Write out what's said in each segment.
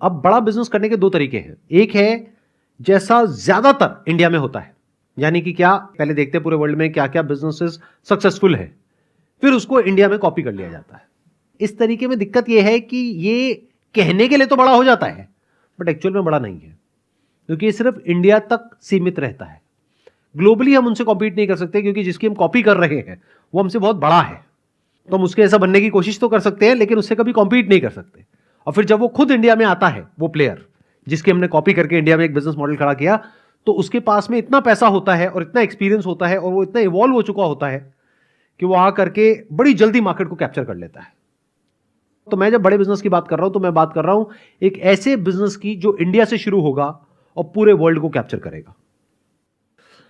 अब बड़ा बिजनेस करने के दो तरीके हैं। एक है जैसा ज्यादातर इंडिया में होता है, यानी कि क्या, पहले देखते हैं पूरे वर्ल्ड में क्या क्या बिजनेसेस सक्सेसफुल है, फिर उसको इंडिया में कॉपी कर लिया जाता है। इस तरीके में दिक्कत यह है कि ये कहने के लिए तो बड़ा हो जाता है बट एक्चुअल में बड़ा नहीं है, क्योंकि ये सिर्फ इंडिया तक सीमित रहता है। ग्लोबली हम उनसे कॉम्पीट नहीं कर सकते, क्योंकि जिसकी हम कॉपी कर रहे हैं वो हमसे बहुत बड़ा है। तो हम उसके ऐसा बनने की कोशिश तो कर सकते हैं, लेकिन उससे कभी कॉम्पीट नहीं कर सकते। और फिर जब वो खुद इंडिया में आता है, वो प्लेयर जिसके हमने कॉपी करके इंडिया में एक बिजनेस मॉडल खड़ा किया, तो उसके पास में इतना पैसा होता है और इतना एक्सपीरियंस होता है और वो इतना इवॉल्व हो चुका होता है कि वो आ करके बड़ी जल्दी मार्केट को कैप्चर कर लेता है। तो मैं जब बड़े बिजनेस की बात कर रहा हूं तो मैं बात कर रहा हूं एक ऐसे बिजनेस की जो इंडिया से शुरू होगा और पूरे वर्ल्ड को कैप्चर करेगा।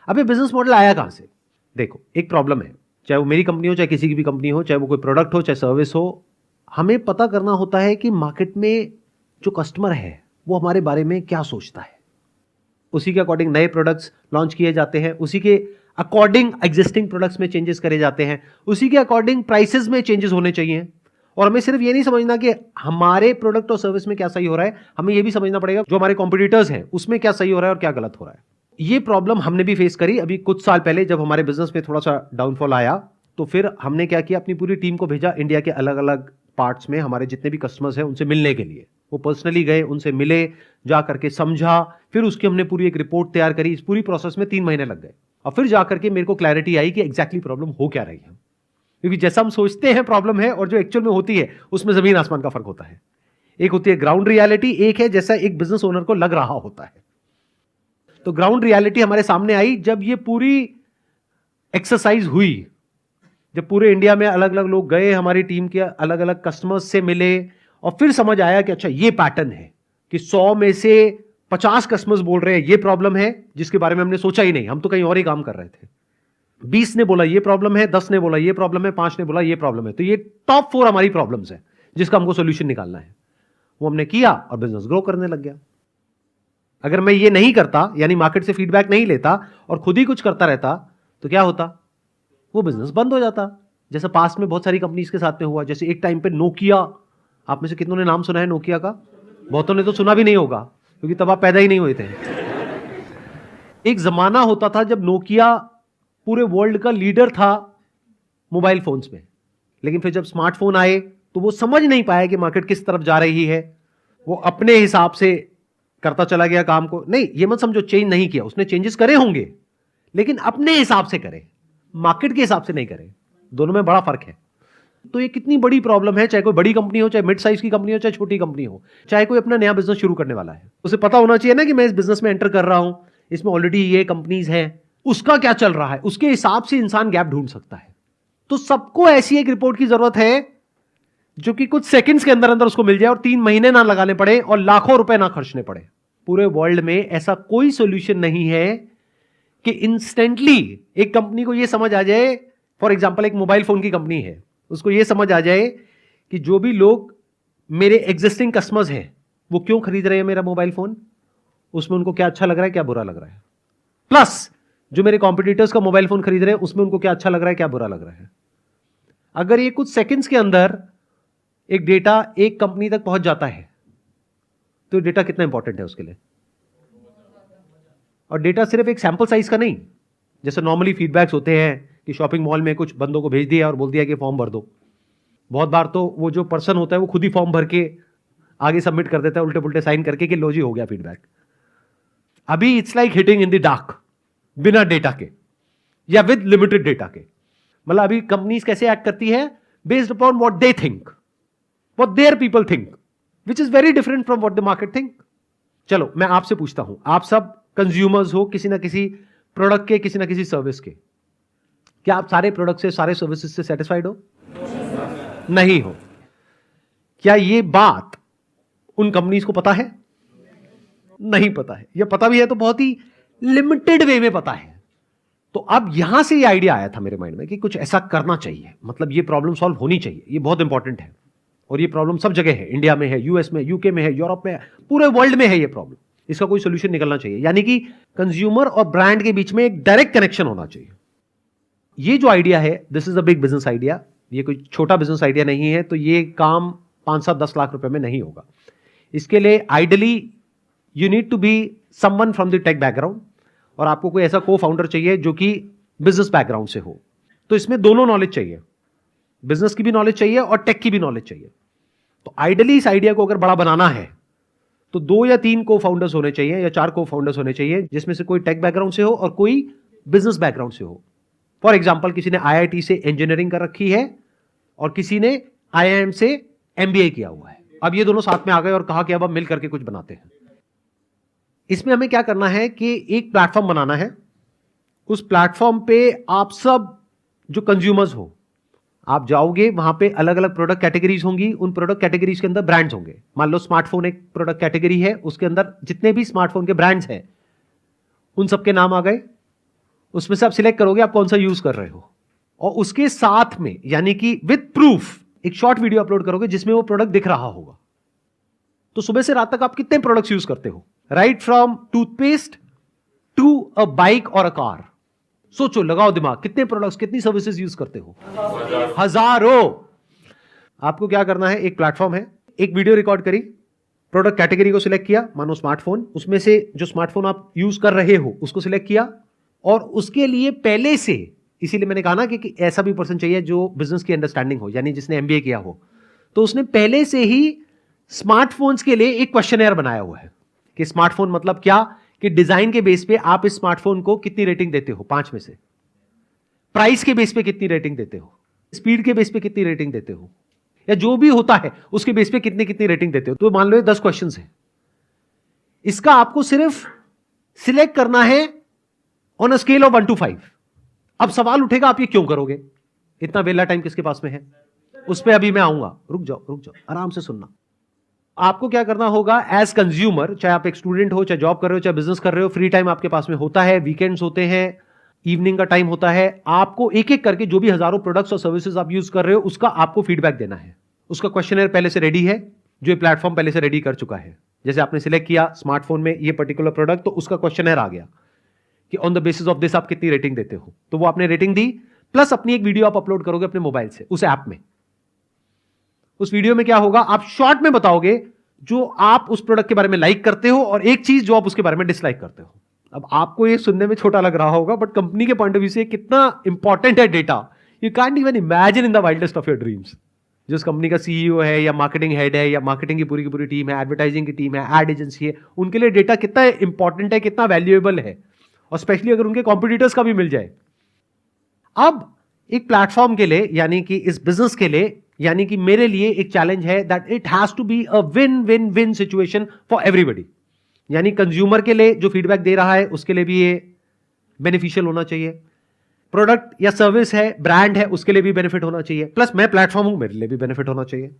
अब ये बिजनेस मॉडल आया कहां से? देखो, एक प्रॉब्लम है, चाहे वो मेरी कंपनी हो, चाहे किसी की भी कंपनी हो, चाहे वो कोई प्रोडक्ट हो, चाहे सर्विस हो, हमें पता करना होता है कि मार्केट में जो कस्टमर है वो हमारे बारे में क्या सोचता है। उसी के अकॉर्डिंग नए प्रोडक्ट्स लॉन्च किए जाते हैं, उसी के अकॉर्डिंग एग्जिस्टिंग प्रोडक्ट्स में चेंजेस करे जाते हैं, उसी के अकॉर्डिंग प्राइसेस में चेंजेस होने चाहिए। और हमें सिर्फ ये नहीं समझना कि हमारे प्रोडक्ट और सर्विस में क्या सही हो रहा है, हमें ये भी समझना पड़ेगा जो हमारे कॉम्पिटिटर्स हैं उसमें क्या सही हो रहा है और क्या गलत हो रहा है। ये प्रॉब्लम हमने भी फेस करी अभी कुछ साल पहले, जब हमारे बिजनेस में थोड़ा सा डाउनफॉल आया, तो फिर हमने क्या किया, अपनी पूरी टीम को भेजा इंडिया के अलग अलग पार्ट्स में हमारे जितने भी कस्टमर्स हैं उनसे मिलने के लिए। वो पर्सनली गए, उनसे मिले, जा करके समझा, फिर उसकी हमने पूरी एक रिपोर्ट तैयार करी। इस पूरी प्रोसेस में 3 महीने लग गए और फिर जा करके मेरे को क्लैरिटी आई कि एग्जैक्टली प्रॉब्लम हो क्या रही है। क्योंकि जैसा हम सोचते हैं प्रॉब्लम है और जो एक्चुअल में होती है उसमें जमीन आसमान का फर्क होता है। एक होती है ग्राउंड रियलिटी, एक है जैसा एक बिजनेस ओनर को लग रहा होता है। तो ग्राउंड रियलिटी हमारे सामने आई जब ये पूरी एक्सरसाइज हुई, जब पूरे इंडिया में अलग अलग लोग गए, हमारी टीम के अलग अलग कस्टमर्स से मिले, और फिर समझ आया कि अच्छा ये पैटर्न है कि 100 में से 50 कस्टमर्स बोल रहे हैं ये प्रॉब्लम है, जिसके बारे में हमने सोचा ही नहीं, हम तो कहीं और ही काम कर रहे थे। 20 ने बोला ये प्रॉब्लम है, 10 ने बोला ये प्रॉब्लम है, 5 ने बोला ये प्रॉब्लम है। तो ये टॉप 4 हमारी प्रॉब्लम्स है जिसका हमको सोल्यूशन निकालना है। वो हमने किया और बिजनेस ग्रो करने लग गया। अगर मैं ये नहीं करता, यानी मार्केट से फीडबैक नहीं लेता और खुद ही कुछ करता रहता, तो क्या होता, वो बिजनेस बंद हो जाता, जैसा पास्ट में बहुत सारी कंपनीज के साथ में हुआ। जैसे एक टाइम पे नोकिया, आप में से कितनों ने नाम सुना है नोकिया का? बहुतों ने तो सुना भी नहीं होगा, क्योंकि तब आप पैदा ही नहीं हुए थे। एक जमाना होता था जब नोकिया पूरे वर्ल्ड का लीडर था मोबाइल फोन्स में, लेकिन फिर जब स्मार्टफोन आए तो वो समझ नहीं पाया कि मार्केट किस तरफ जा रही है। वो अपने हिसाब से करता चला गया काम को। नहीं, ये मत समझो चेंज नहीं किया, उसने चेंजेस करे होंगे, लेकिन अपने हिसाब से करे, मार्केट के हिसाब से नहीं करे। दोनों में बड़ा फर्क है। तो ये कितनी बड़ी प्रॉब्लम है, चाहे कोई बड़ी कंपनी हो, चाहे मिड साइज की कंपनी हो, चाहे छोटी कंपनी हो, चाहे कोई अपना नया बिजनेस शुरू करने वाला है, उसे पता होना चाहिए ना कि मैं इस बिजनेस में एंटर कर रहा हूं, इसमें ऑलरेडी ये कंपनीज हैं, उसका क्या चल रहा है, उसके हिसाब से इंसान गैप ढूंढ सकता है। तो सबको ऐसी एक रिपोर्ट की जरूरत है जो कि कुछ सेकंड्स के अंदर अंदर उसको मिल जाए और 3 महीने ना लगाने पड़े और लाखों रुपए ना खर्चने पड़े। पूरे वर्ल्ड में ऐसा कोई सॉल्यूशन नहीं है कि इंस्टेंटली एक कंपनी को यह समझ आ जाए, फॉर एग्जांपल एक मोबाइल फोन की कंपनी है, उसको यह समझ आ जाए कि जो भी लोग मेरे एग्जिस्टिंग कस्टमर्स हैं वो क्यों खरीद रहे हैं मेरा मोबाइल फोन, उसमें उनको क्या अच्छा लग रहा है, क्या बुरा लग रहा है, प्लस जो मेरे कॉम्पिटिटर्स का मोबाइल फोन खरीद रहे हैं उसमें उनको क्या अच्छा लग रहा है, क्या बुरा लग रहा है। अगर ये कुछ सेकंड्स के अंदर एक डेटा एक कंपनी तक पहुंच जाता है तो डेटा कितना इंपॉर्टेंट है उसके लिए। और डेटा सिर्फ एक सैंपल साइज का नहीं, जैसे नॉर्मली फीडबैक्स होते हैं कि शॉपिंग मॉल में कुछ बंदों को भेज दिया और बोल दिया कि फॉर्म भर दो। बहुत बार तो वो जो पर्सन होता है वो खुद ही फॉर्म भर के आगे सबमिट कर देता है, उल्टे पुल्टे साइन करके कि लो जी हो गया फीडबैक। अभी it's like hitting in the dark, बिना डेटा के या विद लिमिटेड डेटा के। मतलब अभी कंपनीज कैसे एक्ट करती है, based upon what they think, what their people think, which is very different from what the market think. चलो मैं आपसे पूछता हूं, आप सब कंज्यूमर्स हो किसी ना किसी प्रोडक्ट के, किसी ना किसी सर्विस के, क्या आप सारे प्रोडक्ट से, सारे सर्विसेज से सेटिस्फाइड हो? नहीं हो। क्या ये बात उन कंपनीज को पता है? नहीं पता है, या पता भी है तो बहुत ही लिमिटेड वे में पता है। तो अब यहां से ये आइडिया आया था मेरे माइंड में कि कुछ ऐसा करना चाहिए, मतलब ये प्रॉब्लम सॉल्व होनी चाहिए, ये बहुत इंपॉर्टेंट है। और ये प्रॉब्लम सब जगह है, इंडिया में है, यूएस में, यूके में है, यूरोप में है, पूरे वर्ल्ड में है ये प्रॉब्लम। इसका कोई सोल्यूशन निकलना चाहिए, यानी कि कंज्यूमर और ब्रांड के बीच में एक डायरेक्ट कनेक्शन होना चाहिए। ये जो आइडिया है, this is a big business idea, ये कोई छोटा बिजनेस आइडिया नहीं है। तो ये काम 5-7-10 लाख रुपए में नहीं होगा। इसके लिए ideally you need to be someone from the tech background, और आपको कोई ऐसा को फाउंडर चाहिए जो कि बिजनेस बैकग्राउंड से हो। तो इसमें दोनों नॉलेज चाहिए, बिजनेस की भी नॉलेज चाहिए और टेक की भी नॉलेज चाहिए। तो आइडली इस आइडिया को अगर बड़ा बनाना है तो 2 या 3 को फाउंडर्स होने चाहिए या 4 को फाउंडर्स होने चाहिए, जिसमें से कोई टेक बैकग्राउंड से हो और कोई बिजनेस बैकग्राउंड से हो। फॉर एग्जाम्पल, किसी ने IIT से इंजीनियरिंग कर रखी है और किसी ने IIM से MBA किया हुआ है। अब ये दोनों साथ में आ गए और कहा कि अब हम मिल करके कुछ बनाते हैं। इसमें हमें क्या करना है कि एक प्लेटफॉर्म बनाना है। उस प्लेटफॉर्म पे आप सब जो कंज्यूमर्स हो, आप जाओगे, वहां पे अलग अलग प्रोडक्ट कैटेगरीज होंगी, उन प्रोडक्ट कैटेगरीज के अंदर ब्रांड्स होंगे। मान लो स्मार्टफोन एक प्रोडक्ट कैटेगरी है, उसके अंदर जितने भी स्मार्टफोन के ब्रांड्स हैं उन सबके नाम आ गए। उसमें से आप सिलेक्ट करोगे आप कौन सा यूज कर रहे हो, और उसके साथ में यानी कि विद प्रूफ एक शॉर्ट वीडियो अपलोड करोगे जिसमें वो प्रोडक्ट दिख रहा होगा। तो सुबह से रात तक आप कितने प्रोडक्ट्स यूज करते हो, right from toothpaste to a bike और अ कार। सोचो, लगाओ दिमाग, कितने प्रोडक्ट्स, कितनी सर्विसेज यूज करते हो? हजारों। आपको क्या करना है, एक प्लेटफॉर्म है, एक वीडियो रिकॉर्ड करी, प्रोडक्ट कैटेगरी को सिलेक्ट किया, मानो स्मार्टफोन, उसमें से जो स्मार्टफोन आप यूज कर रहे हो उसको सिलेक्ट किया, और उसके लिए पहले से, इसीलिए मैंने कहा ना कि ऐसा भी पर्सन चाहिए जो बिजनेस की अंडरस्टैंडिंग हो, यानी जिसने MBA किया हो। तो उसने पहले से ही स्मार्टफोन्स के लिए एक क्वेश्चनर बनाया हुआ है कि स्मार्टफोन मतलब क्या, कि डिजाइन के बेस पे आप इस स्मार्टफोन को कितनी रेटिंग देते हो 5 में से, प्राइस के बेस पे कितनी रेटिंग देते हो, स्पीड के बेस पे कितनी रेटिंग देते हो, या जो भी होता है उसके बेस पे कितनी कितनी रेटिंग देते हो। तो मान लो 10 क्वेश्चंस हैं, इसका आपको सिर्फ सिलेक्ट करना है on a scale of 1 to 5। अब सवाल उठेगा आप ये क्यों करोगे, इतना वेला टाइम किसके पास में है, उस पर अभी मैं आऊंगा। रुक जाओ आराम से सुनना। आपको क्या करना होगा एज कंज्यूमर, चाहे आप एक स्टूडेंट हो, चाहे जॉब कर रहे हो, चाहे बिजनेस कर रहे हो, फ्री टाइम आपके पास में होता है, वीकेंड्स होते हैं, इवनिंग का टाइम होता है, आपको एक एक करके जो भी हजारों प्रोडक्ट्स और सर्विसेज आप यूज कर रहे हो उसका आपको फीडबैक देना है। उसका क्वेश्चनर पहले से रेडी है, जो प्लेटफॉर्म पहले से रेडी कर चुका है। जैसे आपने सिलेक्ट किया स्मार्टफोन में ये पर्टिकुलर प्रोडक्ट, तो उसका क्वेश्चनर आ गया कि on the basis of this आप कितनी रेटिंग देते हो। तो वो आपने रेटिंग दी, प्लस अपनी एक वीडियो आप अपलोड करोगे अपने मोबाइल से उस ऐप में। उस वीडियो में क्या होगा, आप शॉर्ट में बताओगे जो आप उस प्रोडक्ट के बारे में लाइक करते हो और एक चीज जो आप उसके बारे में डिसलाइक करते हो। अब आपको ये सुनने में छोटा लग रहा होगा, बट कंपनी के पॉइंट ऑफ व्यू से कितना इंपॉर्टेंट है data, you can't even imagine in the wildest of your dreams. जो उस कंपनी का CEO है या मार्केटिंग हेड है या मार्केटिंग की पूरी टीम है, एडवर्टाइजिंग की टीम है, एड एजेंसी है, उनके लिए डेटा कितना इंपॉर्टेंट है, कितना वैल्यूएबल है, और स्पेशली अगर उनके कॉम्पिटिटर्स का भी मिल जाए। अब एक प्लेटफॉर्म के लिए, यानी कि इस बिजनेस के लिए, यानी कि मेरे लिए एक चैलेंज है that it has to be a win win win situation for everybody. यानी कंज्यूमर के लिए जो फीडबैक दे रहा है उसके लिए भी ये बेनिफिशियल होना चाहिए, प्रोडक्ट या सर्विस है, ब्रांड है, उसके लिए भी बेनिफिट होना चाहिए, प्लस मैं प्लेटफॉर्म हूं, मेरे लिए भी बेनिफिट होना चाहिए।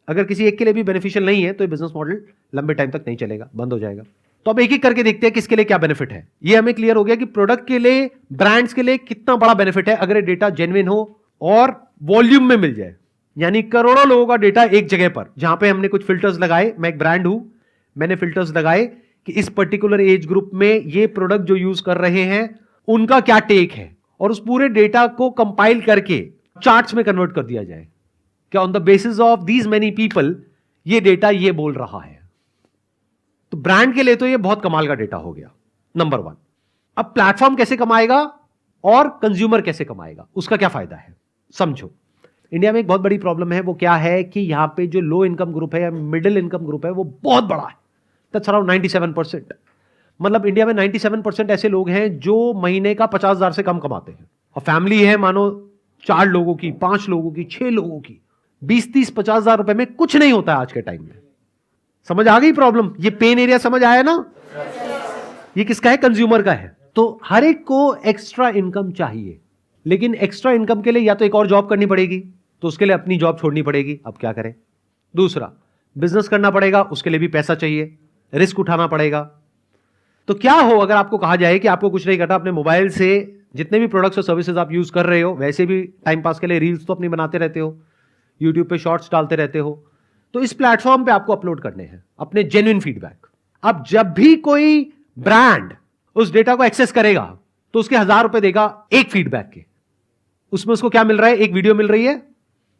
अगर किसी एक के लिए भी बेनिफिशियल नहीं है तो ये बिजनेस मॉडल लंबे टाइम तक नहीं चलेगा, बंद हो जाएगा। तो अब एक एक करके देखते हैं किसके लिए क्या बेनिफिट है। ये हमें क्लियर हो गया कि प्रोडक्ट के लिए, ब्रांड्स के लिए कितना बड़ा बेनिफिट है अगर ये डेटा जेन्युइन हो और वॉल्यूम में मिल जाए, यानी करोड़ों लोगों का डेटा एक जगह पर, जहां पे हमने कुछ फिल्टर्स लगाए। मैं एक ब्रांड हूं, मैंने फिल्टर्स लगाए कि इस पर्टिकुलर एज ग्रुप में ये प्रोडक्ट जो यूज कर रहे हैं उनका क्या टेक है, और उस पूरे डेटा को कंपाइल करके चार्ट्स में कन्वर्ट कर दिया जाए कि on the basis of these many people ये डेटा ये बोल रहा है। तो ब्रांड के लिए तो ये बहुत कमाल का डेटा हो गया, नंबर 1। अब प्लेटफॉर्म कैसे कमाएगा और कंज्यूमर कैसे कमाएगा, उसका क्या फायदा है, समझो। इंडिया में एक बहुत बड़ी प्रॉब्लम है, वो क्या है कि यहां पे जो लो इनकम ग्रुप है या मिडिल इनकम ग्रुप है वो बहुत बड़ा है, दैट्स अराउंड 97%। मतलब इंडिया में 97% ऐसे लोग हैं जो महीने का 50,000 से कम कमाते हैं, और फैमिली है मानो 4 लोगों की, 5 लोगों की, 6 लोगों की, 20-30-50,000 रुपए में कुछ नहीं होता है आज के टाइम में। समझ आ गई प्रॉब्लम, ये पेन एरिया समझ आया ना। ये किसका है, कंज्यूमर का है। तो हर एक को एक्स्ट्रा इनकम चाहिए, लेकिन एक्स्ट्रा इनकम के लिए या तो एक और जॉब करनी पड़ेगी, तो उसके लिए अपनी जॉब छोड़नी पड़ेगी, अब क्या करें। दूसरा, बिजनेस करना पड़ेगा, उसके लिए भी पैसा चाहिए, रिस्क उठाना पड़ेगा। तो क्या हो अगर आपको कहा जाए कि आपको कुछ नहीं करना, अपने मोबाइल से जितने भी प्रोडक्ट्स और सर्विसेज आप यूज कर रहे हो, वैसे भी टाइम पास के लिए रील्स तो अपनी बनाते रहते हो, यूट्यूब पे शॉर्ट्स डालते रहते हो, तो इस प्लेटफॉर्म पे आपको अपलोड करने हैं अपने जेन्युइन फीडबैक। अब जब भी कोई ब्रांड उस डेटा को एक्सेस करेगा तो उसके 1,000 रुपए देगा एक फीडबैक के। उसमें उसको क्या मिल रहा है, एक वीडियो मिल रही है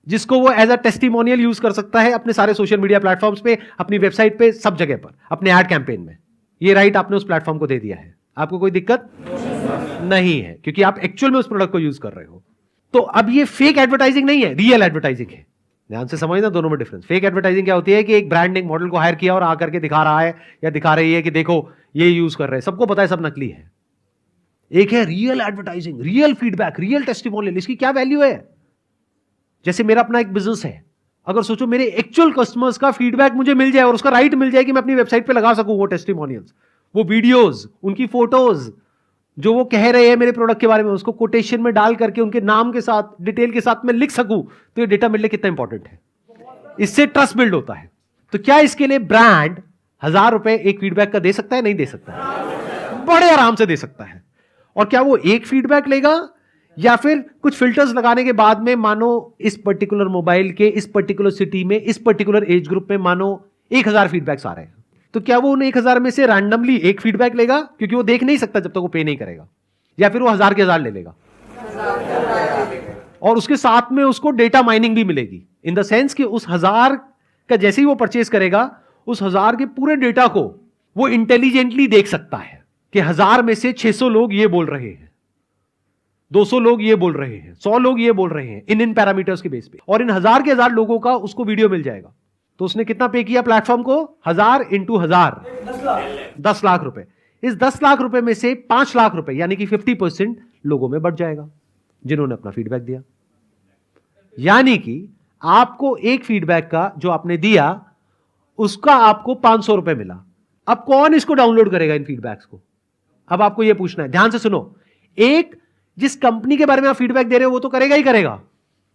जिसको वो एज अ टेस्टिमोनियल यूज कर सकता है अपने सारे सोशल मीडिया प्लेटफॉर्म्स पे, अपनी वेबसाइट पे, सब जगह पर, अपने एड कैंपेन में। ये राइट आपने उस प्लेटफॉर्म को दे दिया है, आपको कोई दिक्कत नहीं है, क्योंकि आप एक्चुअल में उस प्रोडक्ट को यूज कर रहे हो। तो अब ये फेक एडवर्टाइजिंग नहीं है, रियल एडवर्टाइजिंग है। ध्यान से समझना दोनों में डिफरेंस। फेक एडवर्टाइजिंग क्या होती है कि एक ब्रांड ने एक मॉडल को हायर किया और आकर के दिखा रहा है या दिखा रही है कि देखो ये यूज कर रहे हैं, सबको पता है सब नकली है। एक है real advertising, real feedback, real testimonial. इसकी क्या वैल्यू है? जैसे मेरा अपना एक बिजनेस है, अगर सोचो मेरे एक्चुअल कस्टमर्स का फीडबैक मुझे मिल जाए और उसका राइट मिल जाए कि मैं अपनी वेबसाइट पे लगा सकूं वो टेस्टिमोनियल्स, वो वीडियोस, उनकी फोटोज, जो वो कह रहे हैं मेरे प्रोडक्ट के बारे में, उसको कोटेशन में डाल करके उनके नाम के साथ, डिटेल के साथ मैं लिख सकूं, तो ये डेटा मिलने कितना इंपॉर्टेंट है। इससे ट्रस्ट बिल्ड होता है। तो क्या इसके लिए ब्रांड 1000 रुपए एक फीडबैक का दे सकता है? नहीं दे सकता है, बड़े आराम से दे सकता है। और क्या वो एक फीडबैक लेगा या फिर कुछ फिल्टर्स लगाने के बाद में, मानो इस पर्टिकुलर मोबाइल के इस पर्टिकुलर सिटी में इस पर्टिकुलर एज ग्रुप में मानो 1000 फीडबैक्स आ रहे हैं, तो क्या वो उन 1000 में से रैंडमली एक फीडबैक लेगा? क्योंकि वो देख नहीं सकता जब तक वो पे नहीं करेगा। या फिर वो 1000 के 1000 ले लेगा और उसके साथ में उसको डेटा माइनिंग भी मिलेगी, इन द सेंस कि उस 1000 का जैसे ही वो परचेज करेगा, उस 1000 के पूरे डेटा को वो इंटेलिजेंटली देख सकता है कि 1000 में से 600 लोग ये बोल रहे हैं, 200 लोग ये बोल रहे हैं, 100 लोग ये बोल रहे हैं, इन पैरामीटर्स के बेस पे, और इन 1000 के 1000 लोगों का उसको वीडियो मिल जाएगा। तो उसने कितना पे किया प्लेटफॉर्म को? 1000 इंटू 1000, 10 लाख रुपए। इस 10 लाख रुपए में से 5 लाख रुपए यानी कि 50% लोगों में बढ़ जाएगा जिन्होंने अपना फीडबैक दिया। यानी कि आपको एक फीडबैक का जो आपने दिया उसका आपको 500 रुपए मिला। अब कौन इसको डाउनलोड करेगा इन फीडबैक्स को? अब आपको यह पूछना है, ध्यान से सुनो। एक, जिस कंपनी के बारे में आप फीडबैक दे रहे हो वो तो करेगा ही करेगा,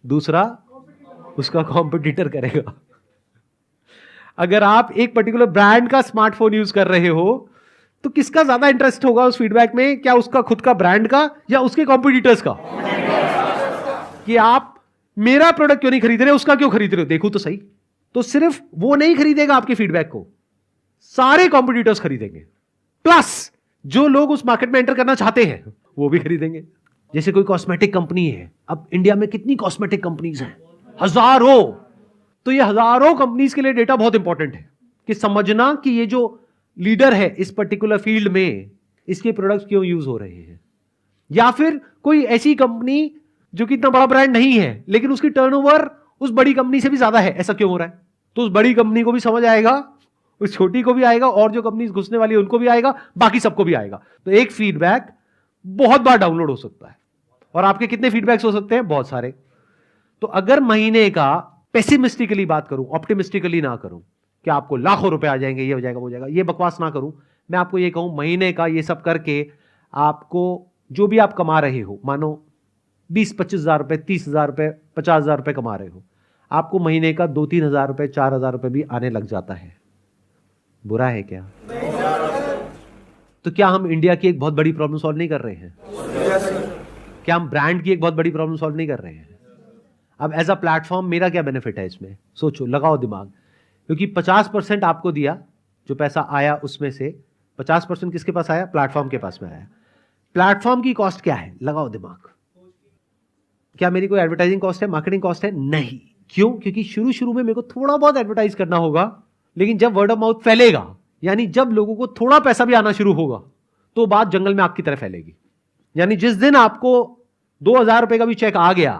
दूसरा उसका कॉम्पिटिटर करेगा। अगर आप एक पर्टिकुलर ब्रांड का स्मार्टफोन यूज कर रहे हो तो किसका ज्यादा इंटरेस्ट होगा उस फीडबैक में? क्या उसका खुद का ब्रांड का या उसके कॉम्पिटिटर्स का? कि आप मेरा प्रोडक्ट क्यों नहीं खरीद रहे, उसका क्यों खरीद रहे हो, देखो तो सही। तो सिर्फ वो नहीं खरीदेगा आपके फीडबैक को, सारे कॉम्पिटिटर्स खरीदेंगे, प्लस जो लोग उस मार्केट में एंटर करना चाहते हैं वो भी खरीदेंगे। जैसे कोई कॉस्मेटिक कंपनी है, अब इंडिया में कितनी कॉस्मेटिक कंपनीज हैं? हजारों। तो ये हजारों कंपनीज के लिए डेटा बहुत इंपॉर्टेंट है कि समझना कि ये जो लीडर है इस पर्टिकुलर फील्ड में, इसके प्रोडक्ट्स क्यों यूज हो रहे हैं। या फिर कोई ऐसी कंपनी जो कि इतना बड़ा ब्रांड नहीं है लेकिन उसकी टर्नओवर उस बड़ी कंपनी से भी ज्यादा है, ऐसा क्यों हो रहा है? तो उस बड़ी कंपनी को भी समझ आएगा, उस छोटी को भी आएगा, और जो कंपनी घुसने वाली है उनको भी आएगा, बाकी सबको भी आएगा। तो एक फीडबैक बहुत बार डाउनलोड हो सकता है। और आपके कितने फीडबैक्स हो सकते हैं? बहुत सारे। तो अगर महीने का, पेसिमिस्टिकली बात करूं, ऑप्टिमिस्टिकली ना करूं कि आपको लाखों रुपए आ जाएंगे, ये हो जाएगा, वो हो जाएगा, ये बकवास ना करूं, मैं आपको ये कहूं महीने का ये सब करके आपको जो भी आप कमा रहे हो, मानो 20-25 हजार रुपए, 30 हजार रुपए, 50 हजार रुपए कमा रहे हो, आपको महीने का 2-3 हजार रुपए, 4 हजार रुपए भी आने लग जाता है। बुरा है क्या? तो क्या हम इंडिया की एक बहुत बड़ी प्रॉब्लम सॉल्व नहीं कर रहे हैं? क्या हम ब्रांड की एक बहुत बड़ी प्रॉब्लम सॉल्व नहीं कर रहे हैं? अब एज अ प्लेटफॉर्म मेरा क्या बेनिफिट है इसमें? सोचो, लगाओ दिमाग। क्योंकि 50% आपको दिया, जो पैसा आया उसमें से 50% किसके पास आया? प्लेटफॉर्म के पास में आया। प्लेटफॉर्म की कॉस्ट क्या है? लगाओ दिमाग। क्या मेरी कोई एडवर्टाइजिंग कॉस्ट है, मार्केटिंग कॉस्ट है? नहीं। क्यों? क्योंकि शुरू शुरू में मेरे को थोड़ा बहुत एडवर्टाइज करना होगा, लेकिन जब वर्ड ऑफ माउथ फैलेगा, यानी जब लोगों को थोड़ा पैसा भी आना शुरू होगा, तो बात जंगल में आग की तरह फैलेगी। यानी जिस दिन आपको 2000 रुपए का भी चेक आ गया,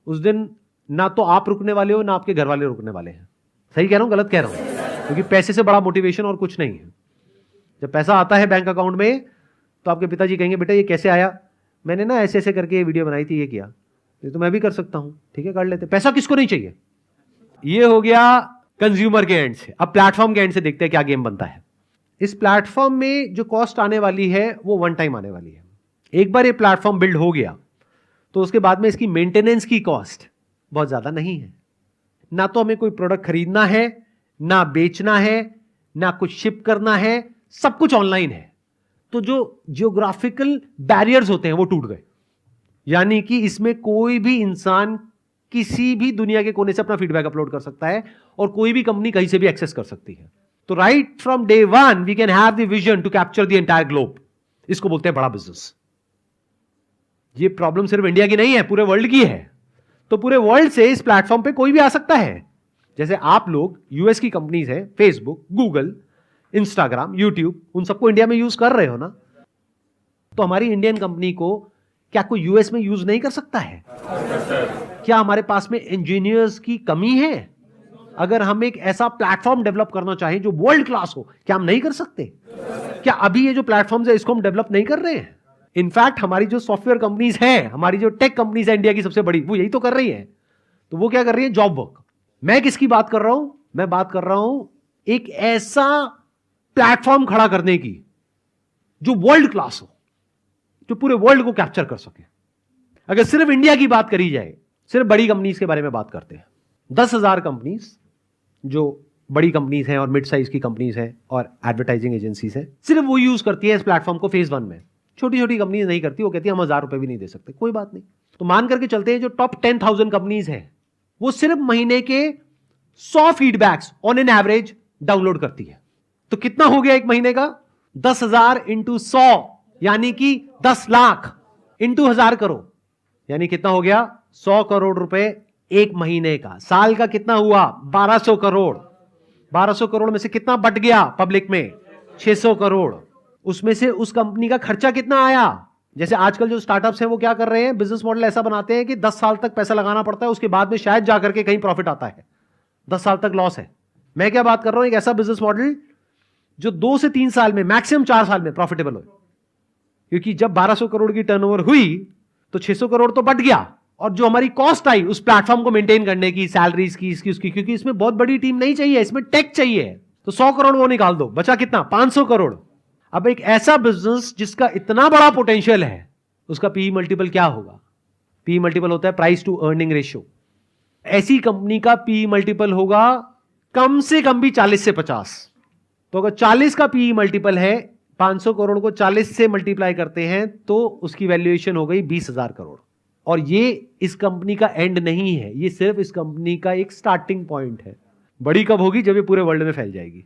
उस दिन ना तो आप रुकने वाले हो, ना आपके घर वाले रुकने वाले हैं। सही कह रहा हूं, गलत कह रहा हूं? क्योंकि पैसे से बड़ा मोटिवेशन और कुछ नहीं है। जब पैसा आता है बैंक अकाउंट में, तो आपके पिताजी कहेंगे, बेटा ये कैसे आया? मैंने ना ऐसे ऐसे करके ये वीडियो बनाई थी, ये किया, ये तो मैं भी कर सकता हूं, ठीक है कर लेते। पैसा किसको नहीं चाहिए? ये हो गया कंज्यूमर के एंड से। अब प्लेटफॉर्म के एंड से देखते हैं क्या गेम बनता है। इस प्लेटफॉर्म में जो कॉस्ट आने वाली है वो वन टाइम आने वाली है। एक बार ये प्लेटफॉर्म बिल्ड हो गया तो उसके बाद में इसकी मेंटेनेंस की कॉस्ट बहुत ज्यादा नहीं है। ना तो हमें कोई प्रोडक्ट खरीदना है, ना बेचना है, ना कुछ शिप करना है, सब कुछ ऑनलाइन है। तो जो जियोग्राफिकल बैरियर्स होते हैं वो टूट गए। यानी कि इसमें कोई भी इंसान किसी भी दुनिया के कोने से अपना फीडबैक अपलोड कर सकता है और कोई भी कंपनी कहीं से भी एक्सेस कर सकती है। तो right from day one we can have the vision to capture the entire globe. इसको बोलते हैं बड़ा बिजनेस। ये प्रॉब्लम सिर्फ इंडिया की नहीं है, पूरे वर्ल्ड की है। तो पूरे वर्ल्ड से इस प्लेटफॉर्म पे कोई भी आ सकता है। जैसे आप लोग यूएस की कंपनीज हैं, फेसबुक, गूगल, इंस्टाग्राम, यूट्यूब, उन सबको इंडिया में यूज कर रहे हो ना, तो हमारी इंडियन कंपनी को क्या कोई यूएस में यूज नहीं कर सकता है? क्या हमारे पास में इंजीनियर्स की कमी है? अगर हम एक ऐसा प्लेटफॉर्म डेवलप करना चाहें जो वर्ल्ड क्लास हो, क्या हम नहीं कर सकते? क्या अभी ये जो प्लेटफॉर्म्स है इसको हम डेवलप नहीं कर रहे हैं? इनफैक्ट हमारी जो सॉफ्टवेयर कंपनीज हैं, हमारी जो टेक कंपनीज है इंडिया की सबसे बड़ी, वो यही तो कर रही है। तो वो क्या कर रही है? Job work. मैं किसकी बात कर रहा हूं? मैं बात कर रहा हूं एक ऐसा प्लेटफॉर्म खड़ा करने की जो वर्ल्ड क्लास हो, जो पूरे वर्ल्ड को कैप्चर कर सके। अगर सिर्फ इंडिया की बात करी जाए, सिर्फ बड़ी कंपनीज के बारे में बात करते हैं, 10,000 कंपनीज जो बड़ी कंपनीज हैं और मिड साइज की कंपनीज हैं और एडवर्टाइजिंग एजेंसीज हैं, सिर्फ वो यूज करती है इस प्लेटफॉर्म को फेज 1 में। छोटी छोटी कंपनीज नहीं करती, वो कहती है हम 1,000 रुपए भी नहीं दे सकते। कोई बात नहीं, तो मान करके चलते हैं जो टॉप 10,000 कंपनीज हैं वो सिर्फ महीने के 100 feedbacks on an average download करती है। तो कितना हो गया एक महीने का? 10,000 इंटू 100 यानी कि 10 लाख इंटू 1,000 करोड़, यानी कितना हो गया? 100 करोड़ रुपए एक महीने का। साल का कितना हुआ? 1200 करोड़। 1200 करोड़ में से कितना बट गया पब्लिक में? 600 करोड़। उसमें से उस कंपनी का खर्चा कितना आया? जैसे आजकल जो स्टार्टअप्स हैं वो क्या कर रहे हैं, बिजनेस मॉडल ऐसा बनाते हैं कि 10 साल तक पैसा लगाना पड़ता है, उसके बाद में शायद जाकर के कहीं प्रॉफिट आता है। 10 साल तक लॉस है। मैं क्या बात कर रहा हूं, एक ऐसा बिजनेस मॉडल जो 2 से 3 साल में, मैक्सिमम 4 साल में प्रॉफिटेबल हो। क्योंकि जब 1200 करोड़ की टर्नओवर हुई तो 600 करोड़ तो बट गया, और जो हमारी कॉस्ट आई उस प्लेटफॉर्म को मेंटेन करने की, सैलरीज की, इसकी उसकी, क्योंकि इसमें बहुत बड़ी टीम नहीं चाहिए, इसमें टेक चाहिए, तो 100 करोड़ वो निकाल दो, बचा कितना? 500 करोड़। अब एक ऐसा बिजनेस जिसका इतना बड़ा पोटेंशियल है, उसका पीई मल्टीपल क्या होगा? पीई मल्टीपल होता है प्राइस टू अर्निंग रेशियो। ऐसी कंपनी का पीई मल्टीपल होगा कम से कम भी 40 से 50। तो अगर 40 का पीई मल्टीपल है, 500 करोड़ को 40 से मल्टीप्लाई करते हैं तो उसकी वैल्यूएशन हो गई 20,000 करोड़। और ये इस कंपनी का एंड नहीं है, ये सिर्फ इस कंपनी का एक स्टार्टिंग पॉइंट है। बड़ी कब होगी? जब ये पूरे वर्ल्ड में फैल जाएगी,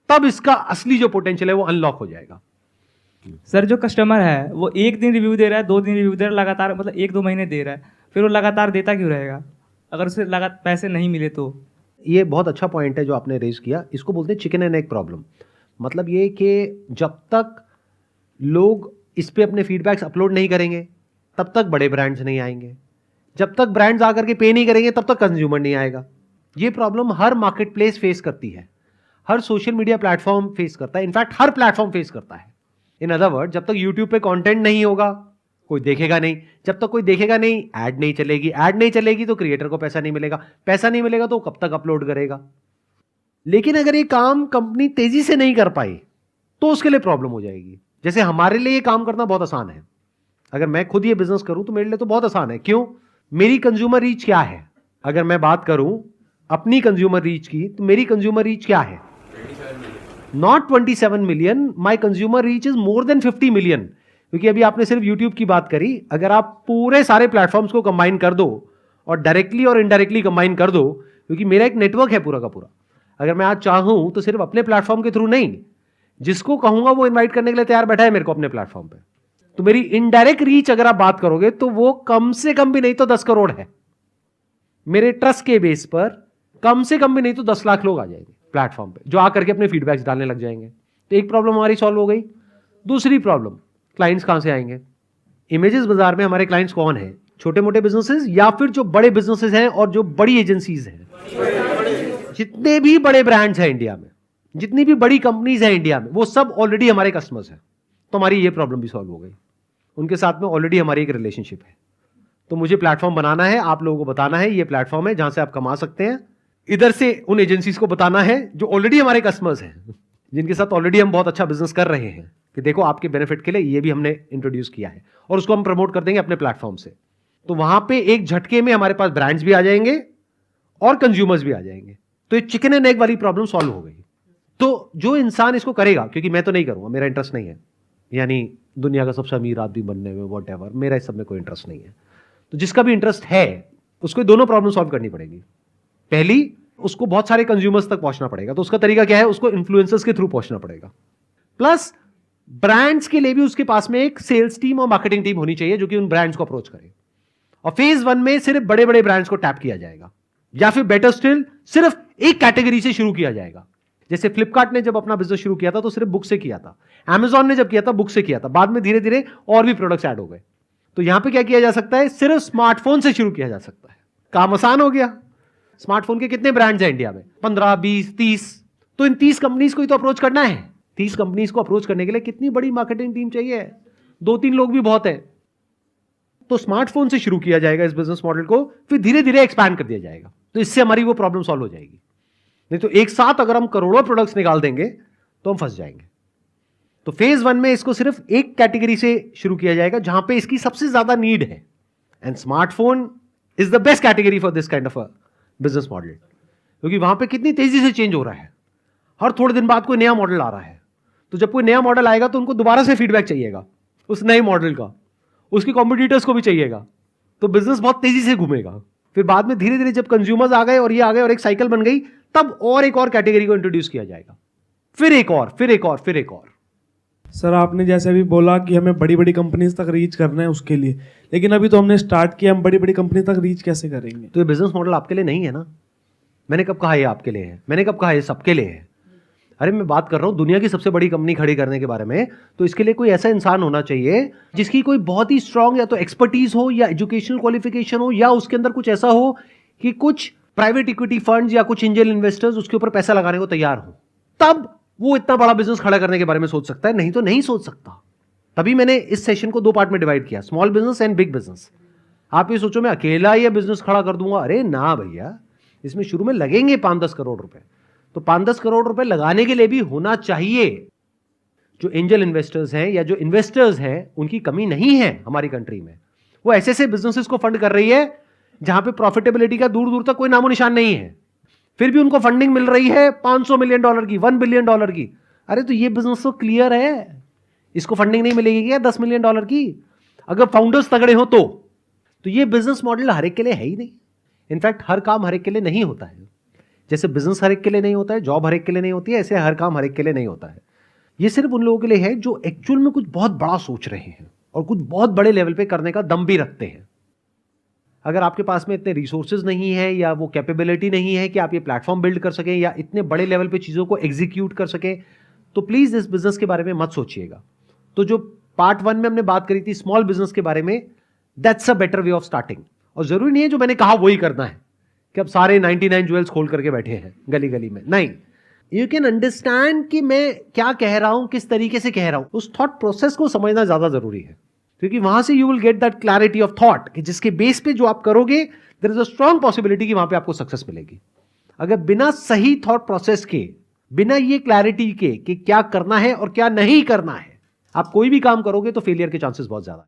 तब इसका असली जो पोटेंशियल है वो अनलॉक हो जाएगा। सर जो कस्टमर है वो एक दिन रिव्यू दे रहा है, 2 दिन रिव्यू दे रहा है, लगातार मतलब 1-2 महीने दे रहा है, फिर वो लगातार देता क्यों रहेगा अगर उसे लगातार पैसे नहीं मिले तो? ये बहुत अच्छा पॉइंट है जो आपने रेज किया। इसको बोलते हैं चिकन एंड एग प्रॉब्लम। मतलब ये कि जब तक लोग इस पे अपने फीडबैक्स अपलोड नहीं करेंगे तब तक बड़े ब्रांड्स नहीं आएंगे, जब तक ब्रांड्स आकर के पे नहीं करेंगे तब तक कंज्यूमर नहीं आएगा। ये प्रॉब्लम हर मार्केट प्लेस फेस करती है, हर सोशल मीडिया प्लेटफॉर्म फेस करता है, इनफैक्ट हर प्लेटफॉर्म फेस करता है। इन अदर वर्ड, जब तक यूट्यूब पे कंटेंट नहीं होगा कोई देखेगा नहीं, जब तक कोई देखेगा नहीं ऐड नहीं चलेगी, ऐड नहीं चलेगी तो क्रिएटर को पैसा नहीं मिलेगा, पैसा नहीं मिलेगा तो कब तक अपलोड करेगा। लेकिन अगर ये काम कंपनी तेजी से नहीं कर पाई तो उसके लिए प्रॉब्लम हो जाएगी। जैसे हमारे लिए ये काम करना बहुत आसान है, अगर मैं खुद ये बिजनेस करूं तो मेरे लिए तो बहुत आसान है। क्यों? मेरी कंज्यूमर रीच क्या है? अगर मैं बात करूं अपनी कंज्यूमर रीच की, तो मेरी कंज्यूमर रीच क्या है? Not 27 million, my consumer reach is more than 50 million. क्योंकि अभी आपने सिर्फ यूट्यूब की बात करी, अगर आप पूरे सारे प्लेटफॉर्म्स को कंबाइन कर दो और डायरेक्टली और इनडायरेक्टली कंबाइन कर दो, क्योंकि मेरा एक नेटवर्क है पूरा का पूरा, अगर मैं आज चाहूं तो सिर्फ अपने प्लेटफॉर्म के थ्रू नहीं, जिसको कहूंगा वो इन्वाइट करने के लिए तैयार बैठा है मेरे को अपने प्लेटफॉर्म पे, तो मेरी इनडायरेक्ट रीच अगर आप बात करोगे तो वो कम से कम भी नहीं तो 10 करोड़ है। मेरे ट्रस्ट के बेस पर कम से कम भी नहीं तो 10 लाख लोग आ जाएंगे प्लेटफॉर्म पे, जो आकर के अपने फीडबैक्स डालने लग जाएंगे। तो एक प्रॉब्लम हमारी सॉल्व हो गई। दूसरी प्रॉब्लम, क्लाइंट्स कहां से आएंगे? इमेजेस बाजार में हमारे क्लाइंट्स कौन है? छोटे मोटे बिजनेसेस या फिर जो बड़े बिजनेसेस हैं और जो बड़ी एजेंसीज हैं। जितने भी बड़े ब्रांड्स हैं इंडिया में, जितनी भी बड़ी कंपनीज हैं इंडिया में, वो सब ऑलरेडी हमारे कस्टमर्स हैं। तो हमारी ये प्रॉब्लम भी सॉल्व हो गई। उनके साथ में ऑलरेडी हमारी एक रिलेशनशिप है। तो मुझे प्लेटफॉर्म बनाना है, आप लोगों को बताना है ये प्लेटफॉर्म है जहां से आप कमा सकते हैं। इधर से उन एजेंसीज को बताना है जो ऑलरेडी हमारे कस्टमर्स हैं, जिनके साथ ऑलरेडी हम बहुत अच्छा बिजनेस कर रहे हैं, कि देखो आपके बेनिफिट के लिए ये भी हमने इंट्रोड्यूस किया है, और उसको हम प्रमोट कर देंगे अपने प्लेटफॉर्म से। तो वहां पे एक झटके में हमारे पास ब्रांड्स भी आ जाएंगे और कंज्यूमर्स भी आ जाएंगे। तो ये चिकन एंड एग वाली प्रॉब्लम सॉल्व हो गई। तो जो इंसान इसको करेगा, क्योंकि मैं तो नहीं करूंगा, मेरा इंटरेस्ट नहीं है, यानी दुनिया का सबसे अमीर आदमी बनने में, वॉट एवर, मेरा इस सब में कोई इंटरेस्ट नहीं है। तो जिसका भी इंटरेस्ट है उसको दोनों प्रॉब्लम सॉल्व करनी पड़ेगी। पहली, उसको बहुत सारे कंज्यूमर्स तक पहुंचना पड़ेगा, तो उसका तरीका क्या है? उसको इन्फ्लुएंसर्स के थ्रू पहुंचना पड़ेगा। प्लस ब्रांड्स के लिए भी उसके पास में एक सेल्स टीम और मार्केटिंग टीम होनी चाहिए जो कि उन ब्रांड्स को अप्रोच करे। और फेज 1 में सिर्फ बड़े बड़े ब्रांड्स को टैप किया जाएगा, या फिर बेटर स्टिल सिर्फ एक कैटेगरी से शुरू किया जाएगा। जैसे फ्लिपकार्ट ने जब अपना बिजनेस शुरू किया था तो सिर्फ बुक से किया था, Amazon ने जब किया था बुक से किया था, बाद में धीरे धीरे और भी प्रोडक्ट्स ऐड हो गए। तो यहां पे क्या किया जा सकता है, सिर्फ स्मार्टफोन से शुरू किया जा सकता है। काम आसान हो गया। स्मार्टफोन के कितने ब्रांड्स हैं इंडिया में? 15, 20, 30। तो इन 30 कंपनीज को ही तो अप्रोच करना है। 30 कंपनीज को अप्रोच करने के लिए कितनी बड़ी मार्केटिंग टीम चाहिए? 2-3 लोग भी बहुत है। तो स्मार्टफोन से शुरू किया जाएगा इस बिजनेस मॉडल को, फिर धीरे धीरे एक्सपैंड कर दिया जाएगा। तो इससे हमारी वो प्रॉब्लम सॉल्व हो जाएगी। नहीं तो एक साथ अगर हम करोड़ों प्रोडक्ट्स निकाल देंगे तो हम फंस जाएंगे। तो फेज 1 में इसको सिर्फ एक कैटेगरी से शुरू किया जाएगा जहां पे इसकी सबसे ज्यादा नीड है, and smartphone is the best category for this kind of a business model, क्योंकि वहां पे कितनी तेजी से चेंज हो रहा है। हर थोड़े दिन बाद कोई नया मॉडल आ रहा है, तो जब कोई नया मॉडल आएगा तो उनको दोबारा से फीडबैक चाहिएगा उस नए मॉडल का, उसके कॉम्पिटिटर्स को भी चाहिएगा, तो बिजनेस बहुत तेजी से घूमेगा। फिर बाद में धीरे धीरे जब कंज्यूमर्स आ गए और ये आ गए और एक साइकिल बन गई, तब और एक और कैटेगरी को इंट्रोड्यूस किया जाएगा, फिर एक और, फिर एक और, फिर एक और। सर आपने जैसे अभी बोला कि हमें बड़ी बड़ी कंपनीज तक रीच करना है उसके लिए, लेकिन अभी तो हमने स्टार्ट किया, हम बड़ी बड़ी कंपनी तक रीच कैसे करेंगे? तो ये बिजनेस मॉडल आपके लिए नहीं है ना। मैंने कब कहा ये आपके लिए है? मैंने कब कहा ये सबके लिए है? अरे मैं बात कर रहा हूं दुनिया की सबसे बड़ी कंपनी खड़ी करने के बारे में, तो इसके लिए कोई ऐसा इंसान होना चाहिए जिसकी कोई बहुत ही स्ट्रांग या तो एक्सपर्टीज हो, या एजुकेशनल क्वालिफिकेशन हो, या उसके अंदर कुछ ऐसा हो कि कुछ प्राइवेट इक्विटी फंड्स या कुछ एंजल इन्वेस्टर्स उसके ऊपर पैसा लगाने को तैयार हो, तब वो इतना बड़ा बिजनेस खड़ा करने के बारे में सोच सकता है, नहीं तो नहीं सोच सकता। तभी मैंने इस सेशन को 2 पार्ट में डिवाइड किया, small business and big business. आप ये सोचो मैं अकेला ये बिजनेस खड़ा कर दूंगा, अरे ना भैया, इसमें शुरू में लगेंगे 5-10 करोड़ रुपए। तो 5-10 करोड़ रुपए लगाने के लिए भी होना चाहिए। जो एंजल इन्वेस्टर्स हैं या जो इन्वेस्टर्स हैं, उनकी कमी नहीं है हमारी कंट्री में। वो ऐसे ऐसे बिजनेसेस को फंड कर रही है जहां पे प्रॉफिटेबिलिटी का दूर दूर तक कोई नामो निशान नहीं है, फिर भी उनको फंडिंग मिल रही है $500 मिलियन की, $1 बिलियन की। अरे तो ये बिजनेस तो क्लियर है, इसको फंडिंग नहीं मिलेगी क्या $10 मिलियन की? अगर फाउंडर्स तगड़े हो तो ये बिजनेस मॉडल हर एक के लिए है ही नहीं। इनफैक्ट हर काम हर एक के लिए नहीं होता है। जैसे बिजनेस हर एक के लिए नहीं होता है, जॉब हर एक के लिए नहीं होती है, ऐसे हर काम हर एक के लिए नहीं होता है। ये सिर्फ उन लोगों के लिए है जो एक्चुअल में कुछ बहुत बड़ा सोच रहे हैं और कुछ बहुत बड़े लेवल पे करने का दम भी रखते हैं। अगर आपके पास में इतने रिसोर्सेज नहीं है या वो कैपेबिलिटी नहीं है कि आप ये प्लेटफॉर्म बिल्ड कर सकें या इतने बड़े लेवल पे चीज़ों को एग्जीक्यूट कर सकें, तो प्लीज़ इस बिजनेस के बारे में मत सोचिएगा। तो जो पार्ट 1 में हमने बात करी थी स्मॉल बिजनेस के बारे में, that's a better way of starting. और जरूरी नहीं है जो मैंने कहा वही करना है कि अब सारे 99 ज्वेल्स खोल करके बैठे हैं गली गली में, नहीं। यू कैन अंडरस्टैंड कि मैं क्या कह रहा हूं, किस तरीके से कह रहा हूं, उस थॉट प्रोसेस को समझना ज्यादा जरूरी है, क्योंकि वहां से you will get that clarity of thought कि जिसके बेस पे जो आप करोगे there is a strong possibility कि वहां पे आपको सक्सेस मिलेगी। अगर बिना सही थॉट प्रोसेस के, बिना ये क्लैरिटी के कि क्या करना है और क्या नहीं करना है, आप कोई भी काम करोगे तो फेलियर के चांसेस बहुत ज्यादा है।